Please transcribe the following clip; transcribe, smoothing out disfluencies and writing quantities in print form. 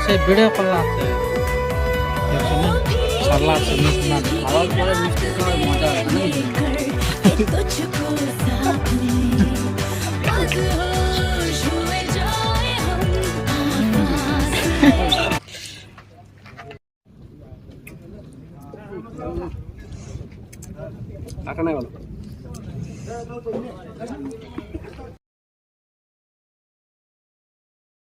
সেই video call আছে সাল্লা আছে মিষ্টি না খাওয়ার পরে মিষ্টি খাওয়ার মজা আছে টাকা নাই বলো